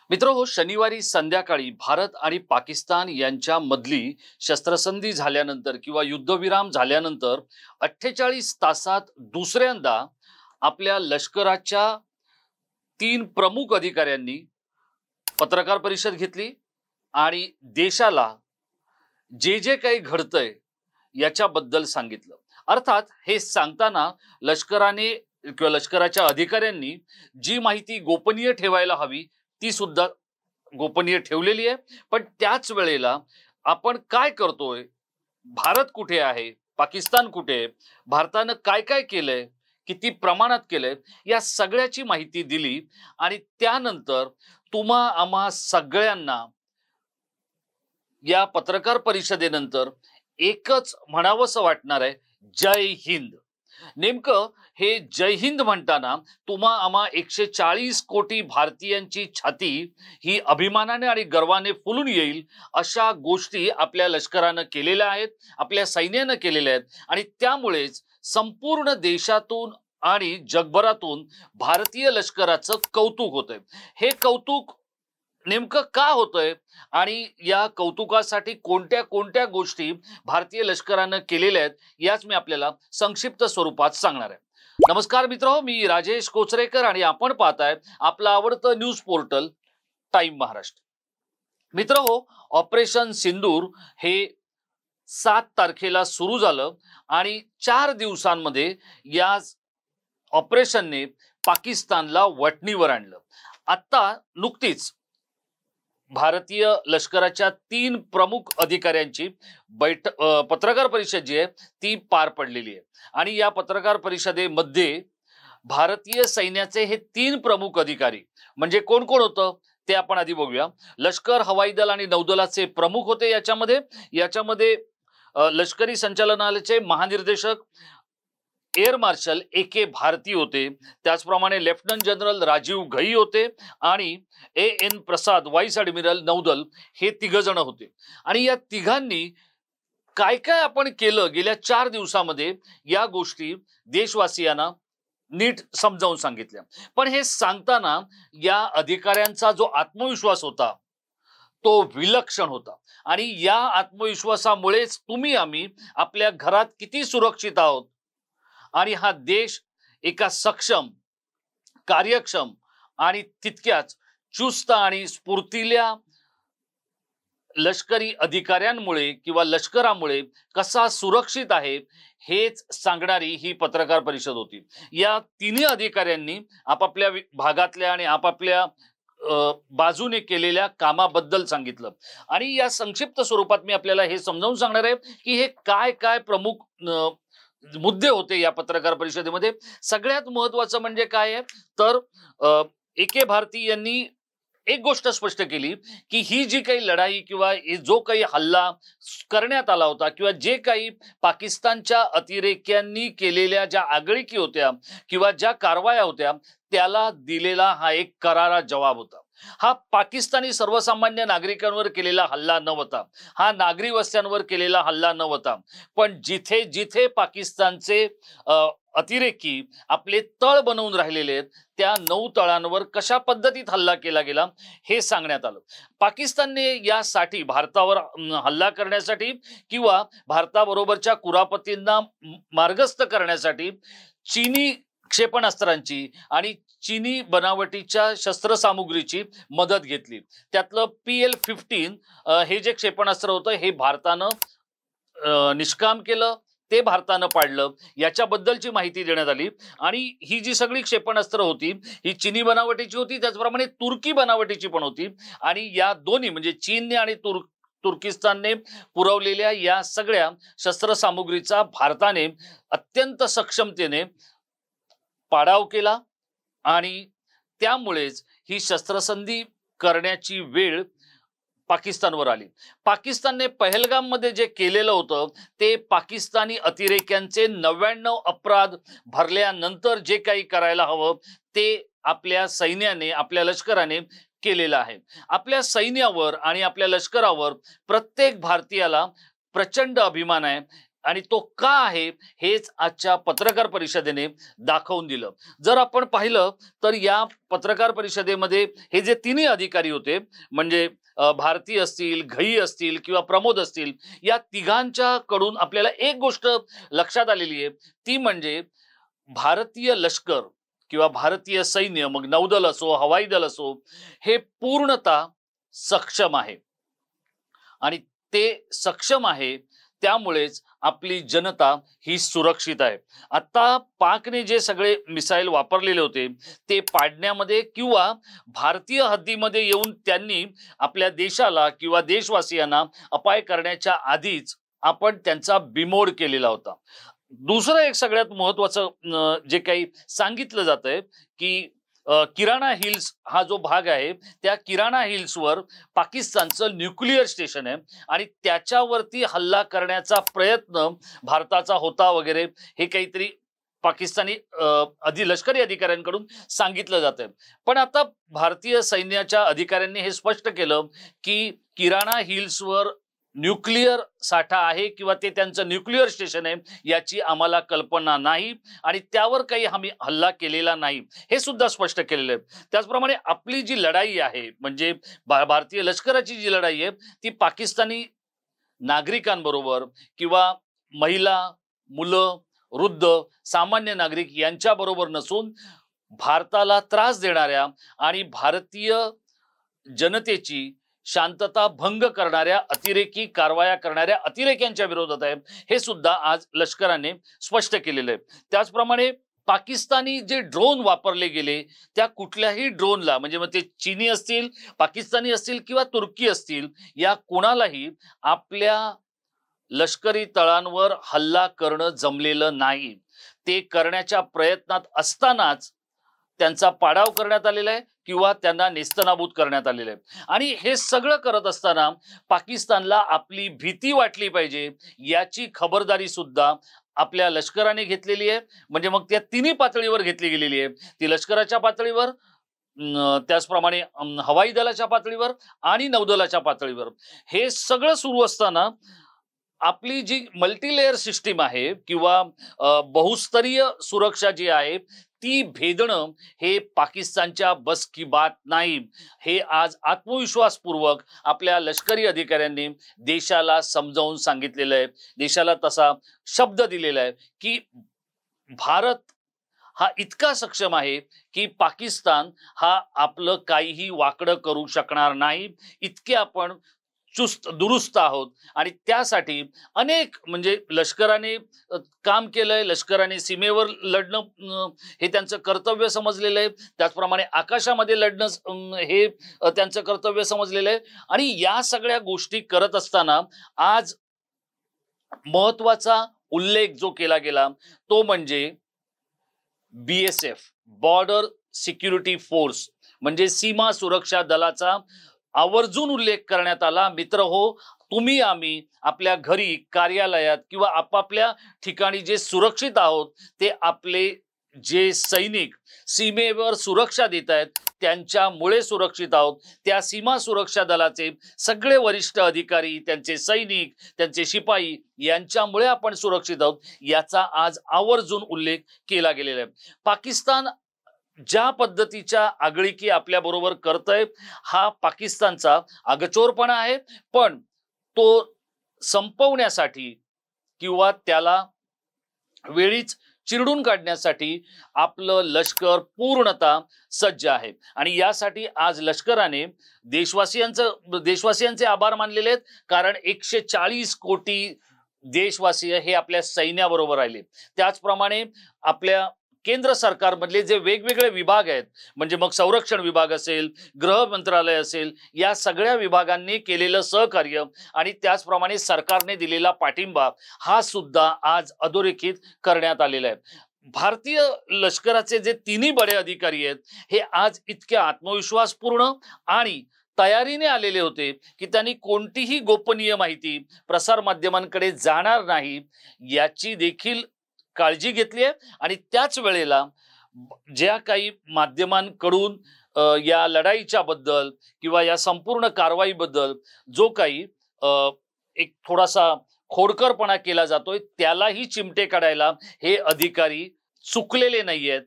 मित्रहो, शनिवारी संध्याकाळी भारत आणि पाकिस्तान यांच्यामधली शस्त्रसंधी झाल्यानंतर किंवा युद्धविराम झाल्यानंतर 48 तासात दुसऱ्यांदा आपल्या लष्कराच्या 3 प्रमुख अधिकाऱ्यांनी पत्रकार परिषद घेतली आणि देशाला जे जे काही घडतंय याच्याबद्दल सांगितलं। अर्थात हे सांगताना लष्कराने किंवा लष्कराच्या अधिकाऱ्यांनी जी माहिती गोपनीय ठेवायला हवी ती सुद्धा गोपनीय ठेवलेली आहे। पण त्याच वेळेला आपण काय करतोय, भारत कुठे आहे, पाकिस्तान कुठे आहे, भारताने काय काय केलंय, किती प्रमाणात केलंय, या सगळ्याची माहिती दिली। आणि त्यानंतर तुम्हा आम्हा सगळ्यांना या पत्रकार परिषदेनंतर एकच म्हणावंसं वाटणार आहे, जय हिंद। नेमकं हे जय हिंद म्हणताना तुम्हा आम्हा 140 कोटी भारतीयांची छाती ही अभिमानाने आणि गर्वाने फुलून येईल अशा गोष्टी आपल्या लष्कराने केलेल्या आहेत, आपल्या सैन्याने केलेल्या आहेत। आणि त्यामुळेच संपूर्ण देशातून आणि जगभरातून भारतीय लष्कराचं कौतुक होतंय। हे कौतुक नेमकं का होतंय आणि या कौतुकासाठी कोणत्या कोणत्या गोष्टी भारतीय लष्कराने केलेल्या आहेत याच मी आपल्याला संक्षिप्त स्वरूपात सांगणार आहे। नमस्कार मित्रहो, मी राजेश कोचरेकर आणि आपण पाहताय आपलं आवडतं न्यूज पोर्टल टाइम महाराष्ट्र। मित्रहो, ऑपरेशन सिंदूर हे 7 तारखेला सुरू झालं आणि 4 दिवसांमध्ये या ऑपरेशनने पाकिस्तानला वठणीवर आणलं। आता नुकतीच भारतीय लष्कराच्या 3 प्रमुख अधिकाऱ्यांची पत्रकार परिषद जी आहे ती पार पडलेली आहे। आणि या पत्रकार परिषदेमध्ये भारतीय सैन्याचे हे 3 प्रमुख अधिकारी म्हणजे कोण कोण होतं ते आपण आधी बघूया। लष्कर, हवाई दल आणि नौदलाचे प्रमुख होते। याच्यामध्ये लष्करी संचालनालयाचे महानिर्देशक एअर मार्शल ए.के. भारती होते, त्याचप्रमाणे लेफ्टनंट जनरल राजीव घई होते आणि ए.एन. प्रसाद वाईस ॲडमिरल नौदल हे 3 जण होते। आणि या तिघांनी काय काय आपण केलं गेल्या 4 दिवसामध्ये या गोष्टी देशवासियांना नीट समजावून सांगितल्या। पण हे सांगताना या अधिकाऱ्यांचा जो आत्मविश्वास होता तो विलक्षण होता आणि या आत्मविश्वासामुळेच तुम्ही आम्ही आपल्या घरात किती सुरक्षित आहोत आणि हा देश एका सक्षम, कार्यक्षम आणि तितक्याच चुस्त आणि स्फूर्तिल्या लष्करी अधिकाऱ्यांमुळे किंवा लष्करामुळे कसा सुरक्षित आहे हेच सांगणारी ही पत्रकार परिषद होती। या तिन्ही अधिकाऱ्यांनी आपापल्या भागातल्या आणि आपापल्या बाजूने केलेल्या कामाबद्दल सांगितलं। आणि या संक्षिप्त स्वरूपात मी आपल्याला हे समजावून सांगणार आहे की हे काय काय प्रमुख मुद्दे होते या पत्रकार परिषदेमध्ये। सगळ्यात महत्त्वाचं म्हणजे काय आहे तर ए.के. भारती यांनी एक गोष्ट स्पष्ट केली की ही जी काही लढाई किंवा जो काही हल्ला करण्यात आला होता किंवा जे काही पाकिस्तानच्या अतिरेक्यांनी केलेल्या ज्या आगळीकी होत्या किंवा ज्या कारवाया होत्या त्याला दिलेला हा एक करारा जवाब होता। हा पाकिस्तानी सर्वसामान्य नागरिकांवर केलेला हल्ला नव्हता, हा नागरी वस्त्यांवर केलेला हल्ला नव्हता, पण जिथे जिथे पाकिस्तानचे अतिरेकी आपले तळ बनवून राहिलेले आहेत त्या 9 तळांवर कशा पद्धतीत हल्ला केला गेला हे सांगण्यात आलं। पाकिस्तानने यासाठी भारतावर हल्ला करण्यासाठी किंवा भारताबरोबरच्या कुरापतींना मार्गस्थ करण्यासाठी चीनी क्षेपणास्त्रांची आणि चीनी बनावटीच्या शस्त्रसामुग्रीची मदत घेतली। त्यातलं PL-15 हे जे क्षेपणास्त्र होतं हे भारतानं निष्काम केलं, ते भारतानं पाडलं, याच्याबद्दलची माहिती देण्यात आली। आणि ही जी सगळी क्षेपणास्त्र होती ही चीनी बनावटीची होती, त्याचप्रमाणे तुर्की बनावटीची पण होती। आणि या दोन्ही म्हणजे चीनने आणि तुर्किस्तानने पुरवलेल्या या सगळ्या शस्त्रसामुग्रीचा भारताने अत्यंत सक्षमतेने पाडाव केला आणि त्यामुळेच ही शस्त्रसंधी करण्याची वेळ पाकिस्तानवर आली। पाकिस्तानने पहलगाम मध्ये जे केलेलं होतं ते पाकिस्तानी अतिरेक्यांचे 99 अपराध भरल्यानंतर जे काही करायला हवं ते आपल्या सैन्याने, आपल्या लष्कराने केलेलं आहे। आपल्या सैन्यावर आणि आपल्या लष्करावर प्रत्येक भारतीयाला प्रचंड अभिमान आहे। आणि तो का आहे हेच आजच्या पत्रकार परिषदेने दाखवून दिलं. जर आपण पाहिलं तर या पत्रकार परिषदेमध्ये हे जे तिन्ही अधिकारी होते, म्हणजे भारती असतील, घई असतील किंवा प्रमोद असतील, या तिघांच्या कडून आपल्याला एक गोष्ट लक्षात आलेली आहे, ती म्हणजे भारतीय लष्कर किंवा भारतीय सैन्य, मग नौदल असो, हवाई दल असो, हे पूर्णतः सक्षम आहे. आणि ते सक्षम आहे, त्यामुळेच आपली जनता ही सुरक्षित आहे. आता पाकने जे सगळे मिसाईल वापरलेले होते ते पाडण्यामध्ये किंवा भारतीय हद्दीमध्ये येऊन त्यांनी आपल्या देशाला किंवा देशवासियांना अपाय करण्याच्या आधीच आपण त्यांचा बिमोड केलेला होता. दुसरं एक सगळ्यात महत्वाचं जे काही सांगितलं जातंय की किराणा हिल्स हा जो भाग आहे, त्या किराणा हिल्सवर पाकिस्तानचं न्यूक्लिअर स्टेशन आहे आणि त्याच्यावरती हल्ला करण्याचा प्रयत्न भारताचा होता वगैरे, हे काहीतरी पाकिस्तानी लष्करी अधिकाऱ्यांकडून सांगितलं जातंय. पण आता भारतीय सैन्याच्या अधिकाऱ्यांनी हे स्पष्ट केलं की किराणा हिल्सवर न्यूक्लिअर साठा आहे किंवा ते त्यांचं न्यूक्लिअर स्टेशन आहे याची आम्हाला कल्पना नाही आणि त्यावर काही आम्ही हल्ला केलेला नाही, हे सुद्धा स्पष्ट केलेलं आहे. त्याचप्रमाणे आपली जी लढाई आहे, म्हणजे भारतीय लष्कराची जी लढाई आहे, ती पाकिस्तानी नागरिकांबरोबर किंवा महिला, मुलं, वृद्ध, सामान्य नागरिक यांच्याबरोबर नसून भारताला त्रास देणाऱ्या आणि भारतीय जनतेची शांतता भंग करणाऱ्या, अतिरेकी कारवाया करणाऱ्या अतिरेक्यांच्या विरोधात आहे, हे सुद्धा आज लष्कराने स्पष्ट केलेलं आहे. त्याचप्रमाणे पाकिस्तानी जे ड्रोन वापरले गेले, त्या कुठल्याही ड्रोनला, म्हणजे मग ते चीनी असतील, पाकिस्तानी असतील किंवा तुर्की असतील, या कोणालाही आपल्या लष्करी तळांवर हल्ला करणं जमलेलं नाही. ते करण्याच्या प्रयत्नात असतानाच त्यांचा पाडाव करण्यात आलेला आहे किंवा त्यांना नेस्तनाबूत करण्यात आलेलं आहे. आणि हे सगळं करत असताना पाकिस्तानला आपली भीती वाटली पाहिजे याची खबरदारी सुद्धा आपल्या लष्कराने घेतलेली आहे. म्हणजे मग त्या तिन्ही पातळीवर घेतली गेलेली आहे, ती लष्कराच्या पातळीवर, त्याचप्रमाणे हवाई दलाच्या पातळीवर आणि नौदलाच्या पातळीवर. हे सगळं सुरू असताना आपली जी मल्टीलेयर सिस्टीम आहे किंवा बहुस्तरीय सुरक्षा जी आहे ती भेदणं हे पाकिस्तानच्या बस की बात नाही. हे आज आत्मविश्वासपूर्वक आपल्या लष्करी अधिकाऱ्यांनी देशाला समजावून सांगितलेलं आहे, देशाला तसा शब्द दिलेला आहे की भारत हा इतका सक्षम आहे की पाकिस्तान हा आपलं काहीही वाकडं करू शकणार नाही, इतके आपण चुस्त दुरुस्त आहोत. आणि त्यासाठी अनेक, म्हणजे लष्कराने काम केलंय, लष्कराने सीमेवर लढणं हे त्यांचं कर्तव्य समजलेलं आहे, त्याचप्रमाणे आकाशामध्ये लढणं हे त्यांचं कर्तव्य समजलेलं आहे. आणि या सगळ्या गोष्टी करत असताना आज महत्वाचा उल्लेख जो केला गेला तो म्हणजे BSF, बॉर्डर सिक्युरिटी फोर्स, म्हणजे सीमा सुरक्षा दलाचा आवर्जून उल्लेख करण्यात आला. मित्र हो, तुम्ही आम्ही आपल्या घरी, कार्यालयात किंवा आपापल्या ठिकाणी जे सुरक्षित आहोत ते आपले जे सैनिक सीमेवर सुरक्षा देत आहेत त्यांच्यामुळे सुरक्षित आहोत. त्या सीमा सुरक्षा दलाचे सगळे वरिष्ठ अधिकारी, त्यांचे सैनिक, त्यांचे शिपाई यांच्यामुळे आपण सुरक्षित आहोत, याचा आज आवर्जून उल्लेख केला गेलेला आहे. पाकिस्तान ज्या पद्धतीच्या आगळीकी आपल्या बरोबर करतय हा पाकिस्तानचा आगचोरपणा आहे, पण तो संपवण्यासाठी किंवा त्याला वेळीच चिरडून काढण्यासाठी आपलं लष्कर पूर्णतः सज्ज आहे. आणि यासाठी आज लष्कराने देशवासियांचे आभार मानलेले आहेत, कारण 140 कोटी देशवासीय हे आपल्या सैन्याबरोबर राहिले. त्याचप्रमाणे आपल्या केंद्र सरकारमधले जे वेगवेगळे विभाग आहेत, म्हणजे मग संरक्षण विभाग असेल, गृह मंत्रालय असेल, या सगळ्या विभागांनी केलेलं सहकार्य आणि त्याचप्रमाणे सरकारने दिलेला पाठिंबा हा सुद्धा आज अधोरेखित करण्यात आलेला आहे. भारतीय लष्कराचे जे तिन्ही बडे अधिकारी आहेत हे आज इतके आत्मविश्वासपूर्ण आणि तयारीने आलेले होते की त्यांनी कोणतीही गोपनीय माहिती प्रसार माध्यमांकडे जाणार नाही याची देखील काळजी घेतली आहे. आणि त्याच वेळेला ज्या काही माध्यमांकडून या लढाईच्या बद्दल किंवा या संपूर्ण कारवाईबद्दल जो काही एक थोडासा खोडकरपणा केला जातोय त्यालाही चिमटे काढायला हे अधिकारी चुकलेले नाहीयेत।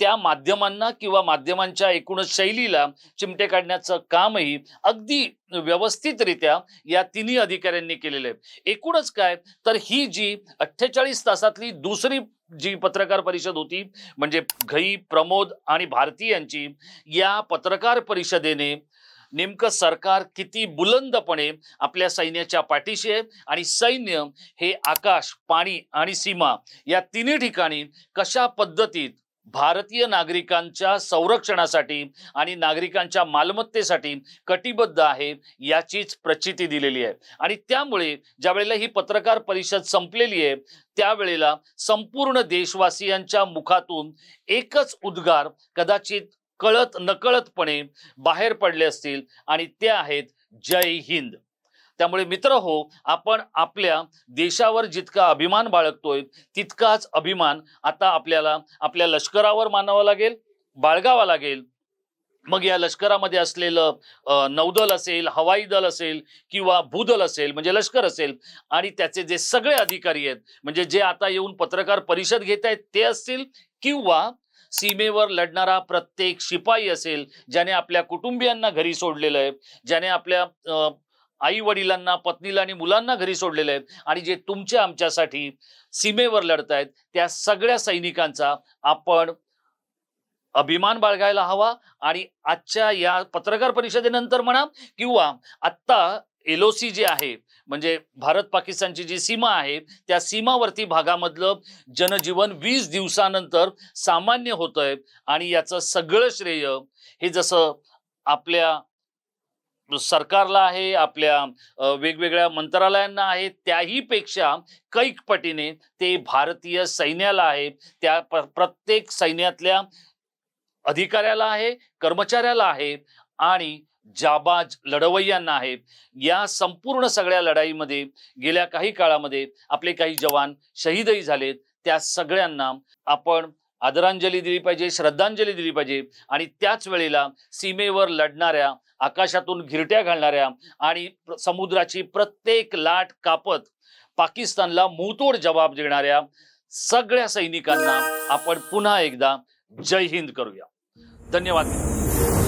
त्या माध्यमांना किंवा माध्यमांच्या एकूणच शैलीला चिमटे काढण्याचं कामही अगदी व्यवस्थितरित्या या तिन्ही अधिकाऱ्यांनी केलेलं आहे। एकूणच काय तर ही जी 48 तासातली दुसरी जी पत्रकार परिषद होती म्हणजे घई, प्रमोद आणि भारती यांची, या पत्रकार परिषदेने नेमकं सरकार किती बुलंदपणे आपल्या सैन्याच्या पाठीशी आहे आणि सैन्य हे आकाश, पाणी आणि सीमा या तिन्ही ठिकाणी कशा पद्धतीत भारतीय नागरिकांच्या संरक्षणासाठी आणि नागरिकांच्या मालमत्तेसाठी कटिबद्ध आहे याचीच प्रचिती दिलेली आहे। आणि त्यामुळे ज्या वेळेला ही पत्रकार परिषद संपलेली आहे त्यावेळेला संपूर्ण देशवासियांच्या मुखातून एकच उद्गार कदाचित कळत नकळतपणे बाहेर पडले असतील आणि ते आहेत जय हिंद। त्यामुळे मित्रहो, आपण आपल्या देशावर जितका अभिमान बाळगतोय तितकाच अभिमान आता आपल्याला आपल्या लष्करावर मानावा लागेल, बाळगावा लागेल। मग या लष्करामध्ये असलेलं नौदल असेल, हवाई दल असेल किंवा भूदल असेल म्हणजे लष्कर असेल आणि त्याचे जे सगळे अधिकारी आहेत म्हणजे जे आता येऊन पत्रकार परिषद घेत आहेत ते असतील किंवा सीमेवर लढणारा प्रत्येक शिपाई असेल ज्याने आपल्या कुटुंबियांना घरी सोडलेलं आहे, ज्याने आपल्या आई वडिलांना, पत्नीला आणि मुलांना घरी सोडलेलं आहे आणि जे तुमच्या आमच्यासाठी सीमेवर लढतायत त्या सगळ्या सैनिकांचा आपण अभिमान बाळगायला हवा। आणि आजच्या या पत्रकार परिषदेनंतर म्हणा किंवा आत्ता LOC जे आहे म्हणजे भारत पाकिस्तानची जी सीमा आहे त्या सीमावर्ती भागामधलं जनजीवन 20 दिवसानंतर सामान्य होतंय आणि याचं सगळं श्रेय हे जसं आपल्या सरकारला आहे, आपल्या वेगवेगळ्या मंत्रालयांना आहे, त्याही पेक्षा कैक पटीने ते भारतीय सैन्याला आहे, त्या प्रत्येक सैन्यातल्या अधिकाऱ्याला आहे, कर्मचाऱ्याला आहे आणि जाबाज लढवय्यांना आहे। या संपूर्ण सगळ्या लढाईमध्ये गेल्या काही काळामध्ये आपले काही जवान शहीदही झालेत, त्या सगळ्यांना आपण आदरांजली दिली पाहिजे, श्रद्धांजली दिली पाहिजे। आणि त्याच वेळेला सीमेवर लढणाऱ्या, आकाशातून घिरट्या घालणाऱ्या आणि समुद्राची प्रत्येक लाट कापत पाकिस्तानला मुंहतोड जवाब देणाऱ्या सगळ्या सैनिकांना आपण पुन्हा एकदा जय हिंद करूया। धन्यवाद।